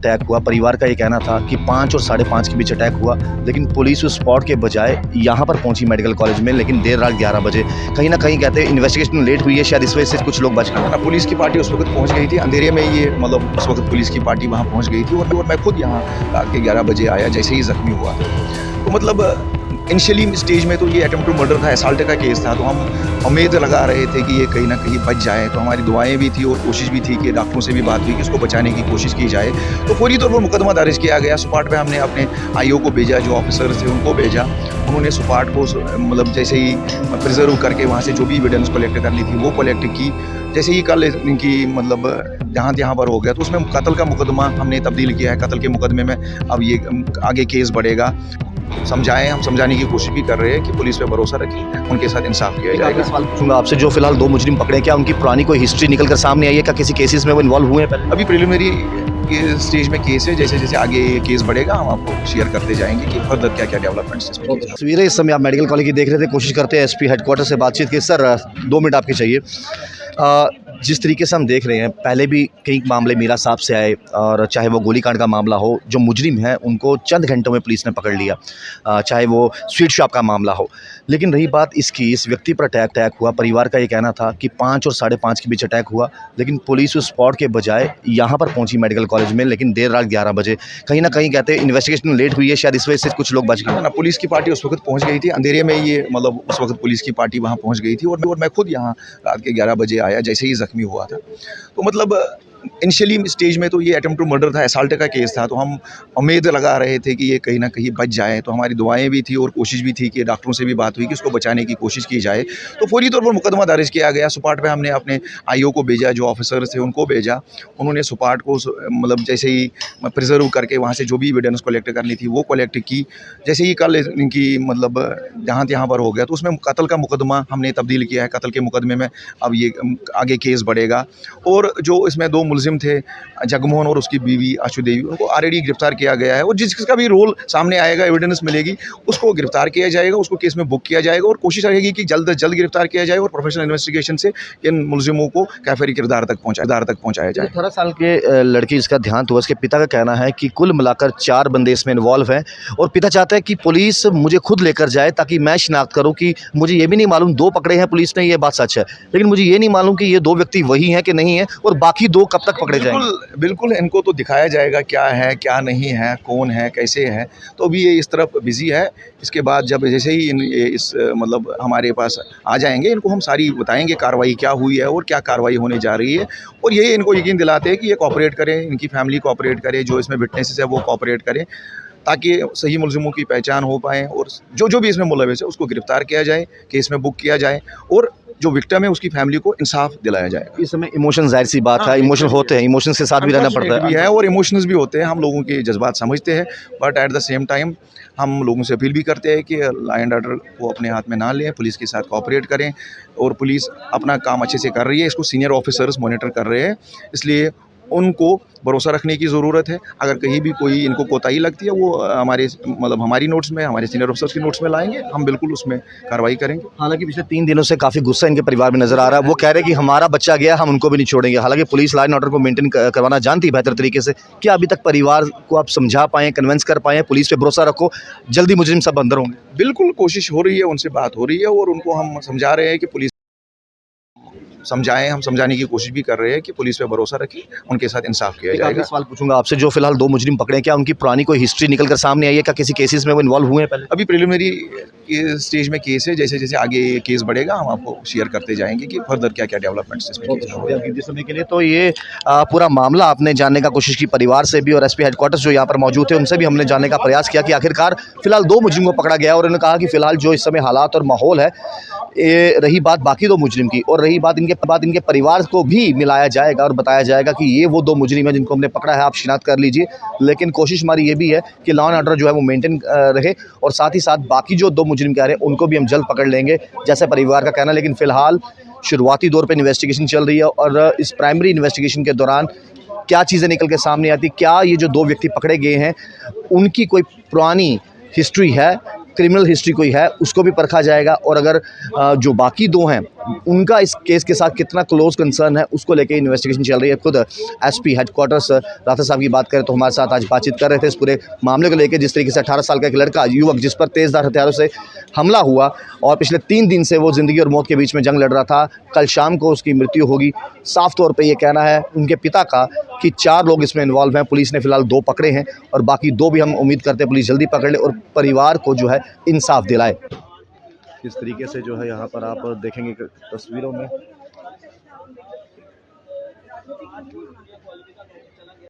Attack हुआ। परिवार का ये कहना था कि 5 और 5:30 के बीच अटैक हुआ, लेकिन पुलिस उस स्पॉट के बजाय यहाँ पर पहुंची मेडिकल कॉलेज में, लेकिन देर रात 11 बजे। कहीं ना कहीं कहते हैं इन्वेस्टिगेशन लेट हुई है, शायद इस वजह से कुछ लोग बच गए। पुलिस की पार्टी उस वक्त पहुंच गई थी, अंधेरे में ये मतलब उस वक्त पुलिस की पार्टी वहाँ पहुंच गई थी और मैं खुद यहाँ रात के 11 बजे आया जैसे ही ज़ख्मी हुआ। तो मतलब इनिशियली स्टेज में तो ये अटेम्प्ट टू मर्डर था, असॉल्ट का केस था, तो हम उम्मीद लगा रहे थे कि ये कहीं ना कहीं बच जाए। तो हमारी दुआएं भी थी और कोशिश भी थी कि डॉक्टरों से भी बात हुई कि इसको बचाने की कोशिश की जाए। तो फौरी तौर पर मुकदमा दर्ज किया गया। स्पॉट पे हमने अपने आईओ को भेजा, जो ऑफिसर थे उनको भेजा। उन्होंने स्पॉट को मतलब जैसे ही प्रिजर्व करके वहाँ से जो भी एविडेंस कलेक्ट करनी थी वो कलेक्ट की। जैसे ही कल इनकी मतलब जहाँ यहाँ पर हो गया तो उसमें कत्ल का मुकदमा हमने तब्दील किया है। कत्ल के मुकदमे में अब ये आगे केस बढ़ेगा। हम समझाने की कोशिश भी कर रहे हैं कि पुलिस पे भरोसा रखें, उनके साथ इंसाफ किया जाएगा। सवाल पूछूंगा आपसे, जो फिलहाल 2 मुजरिम पकड़े, क्या उनकी पुरानी कोई हिस्ट्री निकल कर सामने आई है? क्या किसी केसेस में वो इन्वॉल्व हुए हैं पहले? अभी प्रिलिमिनरी स्टेज में केस है, जैसे जैसे आगे केस बढ़ेगा हम आपको शेयर करते जाएंगे कि फर्दर क्या क्या डेवलपमेंट्स इसमें। तस्वीरें इस समय आप मेडिकल कॉलेज की देख रहे थे। कोशिश करते हैं एसपी हेडक्वार्टर से बातचीत की। सर 2 मिनट आपके चाहिए। जिस तरीके से हम देख रहे हैं, पहले भी कई मामले मीरा साहब से आए, और चाहे वो गोलीकांड का मामला हो, जो मुजरिम हैं उनको चंद घंटों में पुलिस ने पकड़ लिया, चाहे वो स्वीट शॉप का मामला हो। लेकिन रही बात इसकी, इस व्यक्ति पर अटैक हुआ। परिवार का ये कहना था कि 5 और 5:30 के बीच अटैक हुआ, लेकिन पुलिस उस स्पॉट के बजाय यहाँ पर पहुंची मेडिकल कॉलेज में, लेकिन देर रात 11 बजे। कहीं ना कहीं कहते हैं इन्वेस्टिगेशन लेट हुई है, शायद इस वजह से कुछ लोग बच गए। पुलिस की पार्टी उस वक्त पहुंच गई थी, अंधेरे में ये मतलब उस वक्त पुलिस की पार्टी वहाँ पहुंच गई थी और मैं खुद यहाँ रात के 11 बजे आया जैसे ही ज़ख्मी हुआ था। तो मतलब इनिशियली स्टेज में तो ये अटेम्प्ट टू मर्डर था, असॉल्ट का केस था, तो हम उम्मीद लगा रहे थे कि ये कहीं ना कहीं बच जाए। तो हमारी दुआएं भी थी और कोशिश भी थी कि डॉक्टरों से भी बात हुई कि इसको बचाने की कोशिश की जाए। तो फौरी तौर पर मुकदमा दर्ज किया गया। स्पॉट पे हमने अपने आईओ को भेजा, जो ऑफिसर थे उनको भेजा। उन्होंने स्पॉट को मतलब जैसे ही प्रिजर्व करके वहाँ से जो भी एविडेंस कलेक्ट करनी थी वो कलेक्ट की। जैसे ही कल इनकी मतलब जहाँ यहाँ पर हो गया तो उसमें कत्ल का मुकदमा हमने तब्दील किया है। कत्ल के मुकदमे में अब ये आगे केस बढ़ेगा। और जो इसमें 2 मुलजिम थे, जगमोहन और उसकी बीवी आशु देवी, उनको ऑलरेडी गिरफ्तार किया गया है। और जिसका भी रोल सामने आएगा, एविडेंस मिलेगी, उसको गिरफ्तार किया जाएगा, उसको केस में बुक किया जाएगा। और कोशिश रहेगी कि जल्द से जल्द गिरफ्तार किया जाए और प्रोफेशनल इन्वेस्टिगेशन से इन मुलजिमों को कैफरी किरदार तक पहुँचाया जाए। 18 साल के लड़की जिसका देहांत हुआ, उसके पिता का कहना है कि कुल मिलाकर 4 बंदे इसमें इन्वॉल्व हैं, और पिता चाहता है कि पुलिस मुझे खुद लेकर जाए ताकि मैं शिनाख्त करूं। कि मुझे ये भी नहीं मालूम 2 पकड़े हैं पुलिस ने, ये बात सच है, लेकिन मुझे ये नहीं मालूम कि ये 2 व्यक्ति वही हैं कि नहीं है, और बाकी 2 कब तक पकड़े जाएंगे। बिल्कुल इनको तो दिखाया जाएगा क्या है क्या नहीं है, कौन है कैसे है। तो अभी ये इस तरफ बिजी है। इसके बाद जब जैसे ही इस मतलब हमारे पास आ जाएंगे, इनको हम सारी बताएंगे कार्रवाई क्या हुई है और क्या कार्रवाई होने जा रही है। और ये इनको यकीन दिलाते हैं कि ये कोऑपरेट करें, इनकी फैमिली कोऑपरेट करे, जो इसमें विटनेसेस है वो कोऑपरेट करें, ताकि सही मुलजिमों की पहचान हो पाए और जो भी इसमें मुलविस है उसको गिरफ्तार किया जाए, केस में बुक किया जाए, और जो विक्टिम है उसकी फैमिली को इंसाफ दिलाया जाएगा। इस समय इमोशन, जाहिर सी बात है, इमोशन होते हैं, इमोशंस के साथ भी रहना पड़ता है और इमोशंस भी होते हैं। हम लोगों के जज्बात समझते हैं, but at the same time हम लोगों से अपील भी करते हैं कि लॉ एंड ऑर्डर को अपने हाथ में ना लें, पुलिस के साथ कोऑपरेट करें। और पुलिस अपना काम अच्छे से कर रही है, इसको सीनियर ऑफिसर्स मॉनिटर कर रहे हैं, इसलिए उनको भरोसा रखने की ज़रूरत है। अगर कहीं भी कोई इनको कोताही लगती है, वो हमारी नोट्स में, हमारे सीनियर ऑफिसर्स की नोट्स में लाएंगे, हम बिल्कुल उसमें कार्रवाई करेंगे। हालांकि पिछले 3 दिनों से काफ़ी गुस्सा इनके परिवार में नजर आ रहा है। वो कह रहे हैं कि हमारा बच्चा गया, हम उनको भी नहीं छोड़ेंगे। हालांकि पुलिस लॉ एंड ऑर्डर को मेंटेन करवाना जानती है बेहतर तरीके से। क्या अभी तक परिवार को आप समझा पाएँ, कन्विंस कर पाएँ, पुलिस पे भरोसा रखो, जल्दी मुजरिम सब अंदर होंगे? बिल्कुल कोशिश हो रही है, उनसे बात हो रही है और उनको हम समझा रहे हैं कि पुलिस हम समझाने की कोशिश भी कर रहे हैं कि पुलिस पे भरोसा रखें, उनके साथ इंसाफ किया जाएगा। सवाल पूछूंगा आपसे, जो फिलहाल 2 मुजरिम पकड़े, क्या उनकी पुरानी कोई हिस्ट्री निकल कर सामने आई है? क्या किसी केसेस में वो इन्वॉल्व हुए हैं पहले? अभी प्रिलिमिनरी स्टेज में केस है, जैसे जैसे आगे केस बढ़ेगा हम आपको शेयर करते जाएंगे कि फर्दर क्या क्या डेवलपमेंट्स इसमें जिस समय के लिए। तो ये पूरा मामला आपने जानने का कोशिश की परिवार से भी, और एसपी हेडक्वार्टर्स जो यहाँ पर मौजूद थे उनसे भी हमने जानने का प्रयास किया कि आखिरकार फिलहाल 2 मुजरिम को पकड़ा गया, और उन्होंने कहा कि फिलहाल जो इस समय हालात और माहौल है, ये रही बात बाकी 2 मुजरिम की, और रही बात इनके परिवार को भी मिलाया जाएगा और बताया जाएगा कि ये वो 2 मुजरिम हैं जिनको हमने पकड़ा है, आप शिनाख्त कर लीजिए। लेकिन कोशिश हमारी ये भी है कि लॉ एंड ऑर्डर जो है वो मेंटेन रहे, और साथ ही साथ बाकी जो 2 मुजरिम कह रहे हैं उनको भी हम जल्द पकड़ लेंगे, जैसे परिवार का कहना। लेकिन फिलहाल शुरुआती दौर पर इन्वेस्टिगेशन चल रही है, और इस प्राइमरी इन्वेस्टिगेशन के दौरान क्या चीज़ें निकल के सामने आती, क्या ये जो 2 व्यक्ति पकड़े गए हैं उनकी कोई पुरानी हिस्ट्री है, क्रिमिनल हिस्ट्री कोई है, उसको भी परखा जाएगा। और अगर जो बाकी 2 हैं उनका इस केस के साथ कितना क्लोज कंसर्न है उसको लेके इन्वेस्टिगेशन चल रही है। खुद एसपी हेडक्वार्टर्स राठौर साहब की बात करें तो हमारे साथ आज बातचीत कर रहे थे इस पूरे मामले को लेकर, जिस तरीके से 18 साल का एक लड़का युवक जिस पर तेज़धार हथियारों से हमला हुआ और पिछले 3 दिन से वो ज़िंदगी और मौत के बीच में जंग लड़ रहा था, कल शाम को उसकी मृत्यु होगी। साफ तौर पे ये कहना है उनके पिता का कि 4 लोग इसमें इन्वॉल्व हैं। पुलिस ने फिलहाल 2 पकड़े हैं और बाकी 2 भी हम उम्मीद करते हैं पुलिस जल्दी पकड़ ले और परिवार को जो है इंसाफ दिलाए। इस तरीके से जो है यहाँ पर आप देखेंगे तस्वीरों में